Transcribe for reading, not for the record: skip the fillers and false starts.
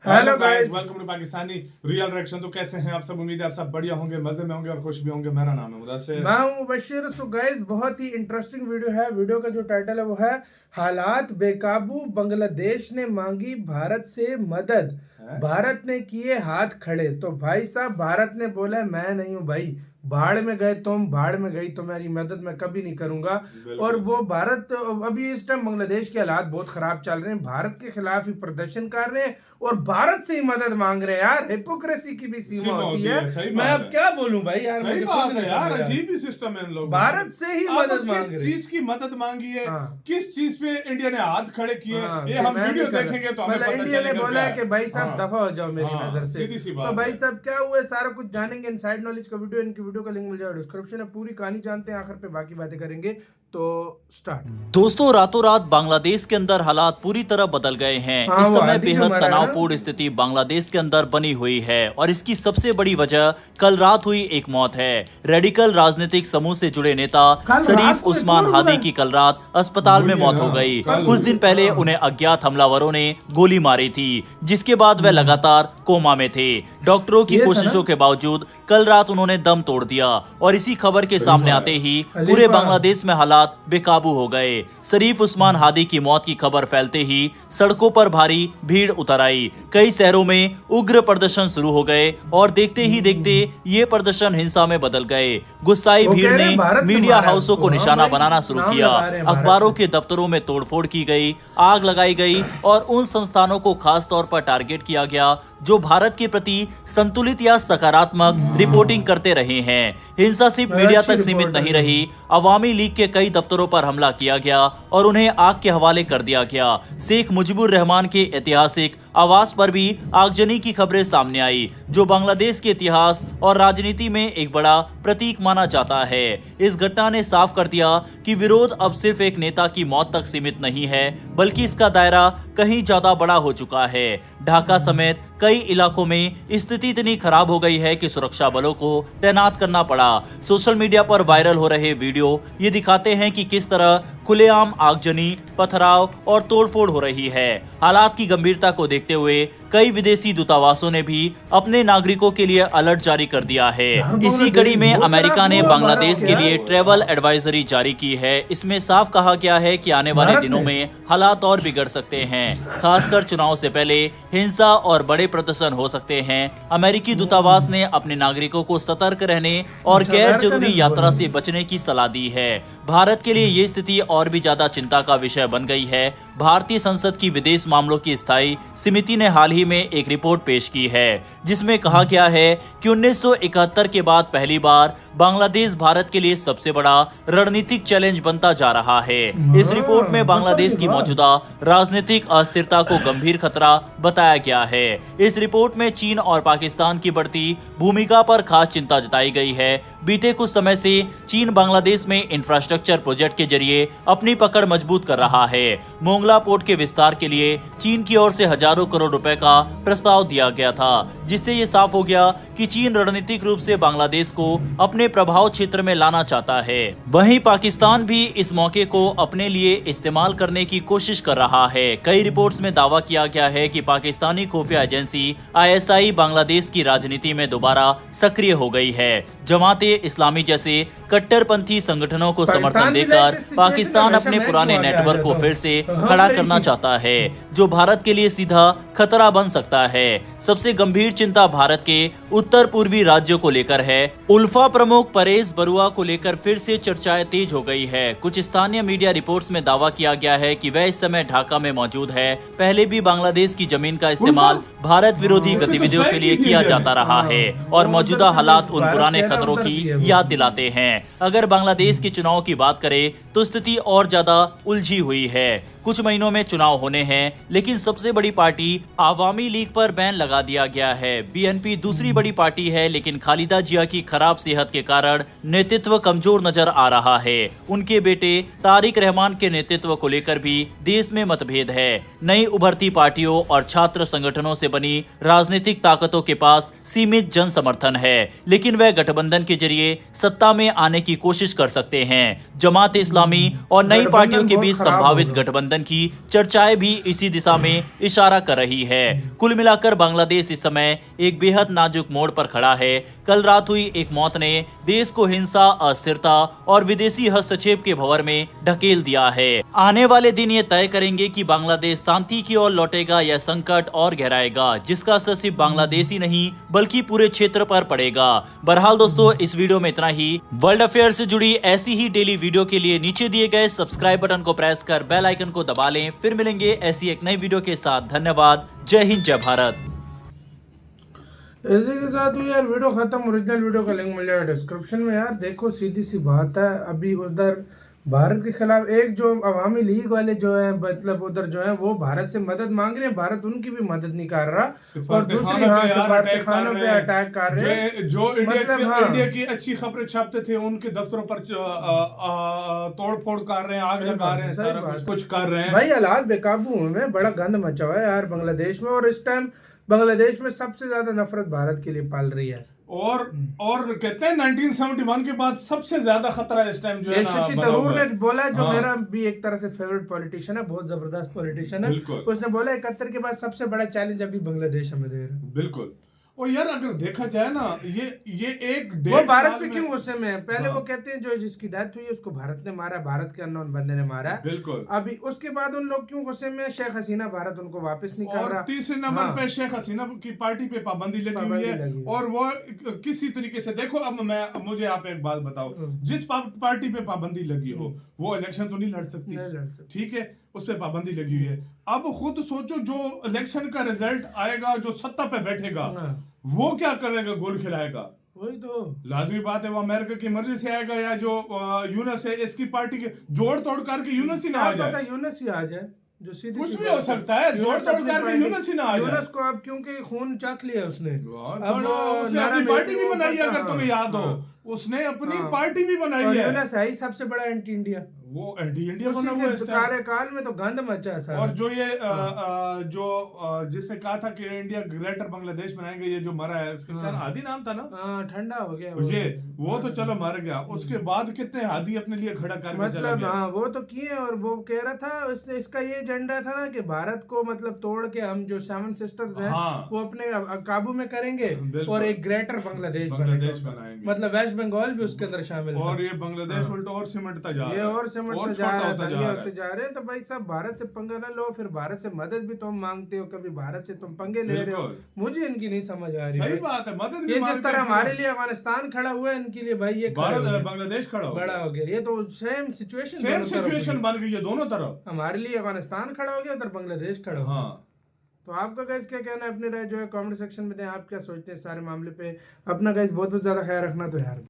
Hello guys, welcome to Pakistani real reaction. तो कैसे हैं आप सब? उम्मीद है आप सब बढ़िया होंगे, मजे में होंगे और खुश भी होंगे। मेरा नाम है मुदस्सिर, मैं हूं मुबशिर। सो गाइस, बहुत ही इंटरेस्टिंग वीडियो है। वीडियो का जो टाइटल है वो है हालात बेकाबू, बांग्लादेश ने मांगी भारत से मदद, भारत ने किए हाथ खड़े। तो भाई साहब, भारत ने बोला मैं नहीं हूं भाई, भाड़ में गए तुम, भाड़ में गई, तो मेरी मदद मैं कभी नहीं करूंगा। और वो भारत अभी इस टाइम बांग्लादेश के हालात बहुत खराब चल रहे हैं, भारत के खिलाफ ही प्रदर्शन कर रहे हैं और भारत से ही मदद मांग रहे हैं। यार हिपोक्रेसी की भी सीमा होती है। मैं अब क्या बोलूं भाई, यार सही बात है यार, अजीब ही सिस्टम है इन लोगों। भारत से ही मदद मांग रहे हैं। किस चीज की मदद मांगी है, किस चीज पे इंडिया ने हाथ खड़े किए, ये हम मैं वीडियो देखेंगे तो हमें पता इंडिया ने चलेगा बोला है क्या कि भाई साहब दफा हो जाओ मेरी नजर से। सीधी सी बात तो भाई है। साहब क्या हुआ है सारा कुछ जानेंगे। इनसाइड नॉलेज का वीडियो, इनकी वीडियो का लिंक मिल जाएगा डिस्क्रिप्शन में। पूरी कहानी जानते हैं, आखिर पे बाकी बातें करेंगे। तो स्टार्ट। दोस्तों, रातों रात बांग्लादेश के अंदर हालात पूरी तरह बदल गए हैं। इस समय बेहद तनावपूर्ण स्थिति बांग्लादेश के अंदर बनी हुई है और इसकी सबसे बड़ी वजह कल रात हुई एक मौत है। रेडिकल राजनीतिक समूह से जुड़े नेता शरीफ उस्मान हादी की कल रात अस्पताल में मौत हो गई। कुछ दिन पहले उन्हें अज्ञात हमलावरों ने गोली मारी थी, जिसके बाद वह लगातार कोमा में थे। डॉक्टरों की कोशिशों के बावजूद कल रात उन्होंने दम तोड़ दिया और इसी खबर के सामने आते ही पूरे बांग्लादेश में हालात बेकाबू हो गए। शरीफ उस्मान हादी की मौत की खबर फैलते ही सड़कों पर भारी भीड़ उतर आई। कई शहरों में उग्र प्रदर्शन शुरू हो गए और देखते ही देखते ये प्रदर्शन हिंसा में बदल गए। गुस्साई भीड़ ने मीडिया हाउसों को निशाना बनाना शुरू किया, अखबारों के दफ्तरों में तोड़फोड़ की गई, आग लगाई गई और उन संस्थानों को खास तौर पर टारगेट किया गया जो भारत के प्रति संतुलित या सकारात्मक रिपोर्टिंग करते रहे हैं। हिंसा सिर्फ मीडिया तक सीमित नहीं रही, अवामी लीग के कई दफ्तरों पर हमला किया गया और उन्हें आग के हवाले कर दिया गया। शेख मुजीबुर रहमान के ऐतिहासिक आवास पर भी आगजनी की खबरें सामने आई, जो बांग्लादेश के इतिहास और राजनीति में एक बड़ा प्रतीक माना जाता है। इस घटना ने साफ कर दिया कि विरोध अब सिर्फ एक नेता की मौत तक सीमित नहीं है, बल्कि इसका दायरा कहीं ज्यादा बड़ा हो चुका है। ढाका समेत कई इलाकों में स्थिति इतनी खराब हो गई है कि सुरक्षा बलों को तैनात करना पड़ा। सोशल मीडिया पर वायरल हो रहे वीडियो ये दिखाते हैं कि किस तरह खुलेआम आगजनी, पथराव और तोड़फोड़ हो रही है। हालात की गंभीरता को देखते हुए कई विदेशी दूतावासों ने भी अपने नागरिकों के लिए अलर्ट जारी कर दिया है। इसी कड़ी में अमेरिका ने बांग्लादेश के लिए ट्रैवल एडवाइजरी जारी की है। इसमें साफ कहा गया है कि आने वाले दिनों में हालात और बिगड़ सकते हैं, खासकर चुनाव से पहले हिंसा और बड़े प्रदर्शन हो सकते हैं। अमेरिकी दूतावास ने अपने नागरिकों को सतर्क रहने और गैर जरूरी यात्रा से बचने की सलाह दी है। भारत के लिए ये स्थिति और भी ज्यादा चिंता का विषय बन गई है। भारतीय संसद की विदेश मामलों की स्थायी समिति ने हाल ही में एक रिपोर्ट पेश की है, जिसमें कहा गया है कि 1971 के बाद पहली बार बांग्लादेश भारत के लिए सबसे बड़ा रणनीतिक चैलेंज बनता जा रहा है। इस रिपोर्ट में बांग्लादेश की मौजूदा राजनीतिक अस्थिरता को गंभीर खतरा बताया गया है। इस रिपोर्ट में चीन और पाकिस्तान की बढ़ती भूमिका पर खास चिंता जताई गई है। बीते कुछ समय से चीन बांग्लादेश में इंफ्रास्ट्रक्चर प्रोजेक्ट के जरिए अपनी पकड़ मजबूत कर रहा है। मोंगला पोर्ट के विस्तार के लिए चीन की ओर से हजारों करोड़ रुपए का प्रस्ताव दिया गया था, जिससे ये साफ हो गया कि चीन रणनीतिक रूप से बांग्लादेश को अपने प्रभाव क्षेत्र में लाना चाहता है। वहीं पाकिस्तान भी इस मौके को अपने लिए इस्तेमाल करने की कोशिश कर रहा है। कई रिपोर्ट्स में दावा किया गया है कि पाकिस्तानी खुफिया एजेंसी ISI बांग्लादेश की राजनीति में दोबारा सक्रिय हो गई है। जमाते इस्लामी जैसे कट्टरपंथी संगठनों को समर्थन देकर पाकिस्तान अपने पुराने नेटवर्क को फिर से खड़ा करना चाहता है, जो भारत के लिए सीधा खतरा बन सकता है। सबसे गंभीर चिंता भारत के उत्तर पूर्वी राज्यों को लेकर है। उल्फा प्रमुख परेश बरुआ को लेकर फिर से चर्चाएं तेज हो गई है। कुछ स्थानीय मीडिया रिपोर्ट्स में दावा किया गया है कि वह इस समय ढाका में मौजूद है। पहले भी बांग्लादेश की जमीन का इस्तेमाल भारत विरोधी गतिविधियों के लिए किया जाता रहा है और मौजूदा हालात उन पुराने खतरों की याद दिलाते हैं। अगर बांग्लादेश के चुनाव की बात करें तो स्थिति और ज्यादा उलझी हुई है। कुछ महीनों में चुनाव होने हैं, लेकिन सबसे बड़ी पार्टी आवामी लीग पर बैन लगा दिया गया है। BNP दूसरी बड़ी पार्टी है, लेकिन खालिदा जिया की खराब सेहत के कारण नेतृत्व कमजोर नजर आ रहा है। उनके बेटे तारिक रहमान के नेतृत्व को लेकर भी देश में मतभेद है। नई उभरती पार्टियों और छात्र संगठनों से बनी राजनीतिक ताकतों के पास सीमित जन समर्थन है, लेकिन वह गठबंधन के जरिए सत्ता में आने की कोशिश कर सकते हैं। जमात इस्लामी और नई पार्टियों के बीच संभावित गठबंधन गठबंधन की चर्चाएं भी इसी दिशा में इशारा कर रही है। कुल मिलाकर बांग्लादेश इस समय एक बेहद नाजुक मोड़ पर खड़ा है। कल रात हुई एक मौत ने देश को हिंसा, अस्थिरता और विदेशी हस्तक्षेप के भंवर में ढकेल दिया है। आने वाले दिन ये तय करेंगे कि बांग्लादेश शांति की ओर लौटेगा या संकट और गहराएगा, जिसका असर सिर्फ बांग्लादेश ही नहीं बल्कि पूरे क्षेत्र पर पड़ेगा। बहरहाल दोस्तों, इस वीडियो में इतना ही। वर्ल्ड अफेयर से जुड़ी ऐसी ही डेली वीडियो के लिए नीचे दिए गए सब्सक्राइब बटन को प्रेस कर बेल आइकन को दबा लें। फिर मिलेंगे ऐसी एक नई वीडियो के साथ। धन्यवाद। जय हिंद, जय भारत। इसी के साथ ही यार वीडियो खत्म। ओरिजिनल वीडियो का लिंक मिल जाएगा डिस्क्रिप्शन में। यार देखो, सीधी सी बात है, अभी उधर भारत के खिलाफ एक जो अवामी लीग वाले जो है, मतलब उधर जो है वो भारत से मदद मांग रहे हैं। भारत उनकी भी मदद नहीं कर रहा और दूसरी सिफारतखानों पे अटैक कर रहे हैं। जो इंडिया की अच्छी खबरें छापते थे उनके दफ्तरों पर तोड़ फोड़ कर रहे हैं, आग लगा रहे हैं, सारा कुछ कर रहे हैं। भाई हालात बेकाबू में बड़ा गंद मचा हुआ है यार बांग्लादेश में। और इस टाइम बांग्लादेश में सबसे ज्यादा नफरत भारत के लिए पाल रही है। और कहते हैं 1971 के बाद सबसे ज्यादा खतरा इस टाइम जो है ना, शशि थरूर ने बोला, जो मेरा भी एक तरह से फेवरेट पॉलिटिशियन है, बहुत जबरदस्त पॉलिटिशियन है। उसने बोला 71 के बाद सबसे बड़ा चैलेंज अभी बांग्लादेश हमें दे रहा है। बिल्कुल। और यार अगर देखा जाए ना, ये एक वो भारत पे क्यों गुस्से में है? पहले वो कहते हैं जो जिसकी डेथ हुई उसको भारत ने मारा, भारत के अननोन बंदे ने मारा। बिल्कुल। अभी उसके बाद उन लोग क्यों गुस्से में? शेख हसीना भारत उनको वापस नहीं कर रहा। तीसरे नंबर पे शेख हसीना की पार्टी पे पाबंदी लगी हुई है। और वो किसी तरीके से देखो, अब मुझे आप एक बात बताओ, जिस पार्टी पे पाबंदी लगी हो वो इलेक्शन तो नहीं लड़ सकती, ठीक है, उस पर पाबंदी लगी हुई है। अब खुद सोचो, जो इलेक्शन का रिजल्ट आएगा, जो सत्ता पे बैठेगा वो क्या करेगा? गोल खिलाएगा। वही तो लाजमी बात है, वो अमेरिका की मर्जी से आएगा या जो यूनस है इसकी पार्टी के जोड़ तोड़ करके यूनस ही ना आ जाए। यूनस ही आ जाए, जो सीधी कुछ भी हो सकता है, जोड़ तोड़ करके यूनस ही ना आ जाए। यूनस को अब क्योंकि खून चख लिया उसने, अब उसने अपनी पार्टी भी बनाई है। अगर तुम्हें याद हो, उसने अपनी पार्टी भी बनाई है। यूनस है ही सबसे बड़ा एंटी इंडिया, वो एंटी इंडिया बना हुआ है। कार्यकाल में तो गंद मचा है। और जो ये जिसने कहा था कि इंडिया ग्रेटर बांग्लादेश बनाएंगे, ये जो मरा है उसका क्या हादी नाम था ना, ठंडा हो गया ये वो तो चलो मर गया। उसके बाद कितने हादी अपने लिए खड़ा करके मतलब वो तो किए। और वो कह रहा था इसने, इसका ये एजेंडा था ना कि भारत को मतलब तोड़ के हम जो 7 सिस्टर्स हैं वो अपने काबू में करेंगे और एक ग्रेटर बांग्लादेश बनाएंगे। मतलब वेस्ट बंगाल भी उसके अंदर शामिल। और ये बांग्लादेश उल्टा और सिमटता जा रहा है, और सिमटता जा रहे हैं। तो भाई साहब, भारत से पंगा न लो, फिर भारत से मदद भी तुम मांगते हो, कभी भारत से तुम पंगे ले रहे हो। मुझे इनकी नहीं समझ आ रही। सही बात है, मदद ये जिस तरह हमारे लिए अफगानिस्तान खड़ा हुआ है, इनके लिए भाई ये बांग्लादेश खड़ा हो गया। ये तो सेम सिचुएशन बन गई है दोनों तरफ। हमारे लिए अफगानिस्तान खड़ा हो गया, उधर बांग्लादेश खड़ा हो गया। तो आपका गाइस क्या कहना है? अपनी राय जो है कमेंट सेक्शन में दें। आप क्या सोचते हैं सारे मामले पे? अपना गाइस बहुत ज्यादा ख्याल रखना। तो यार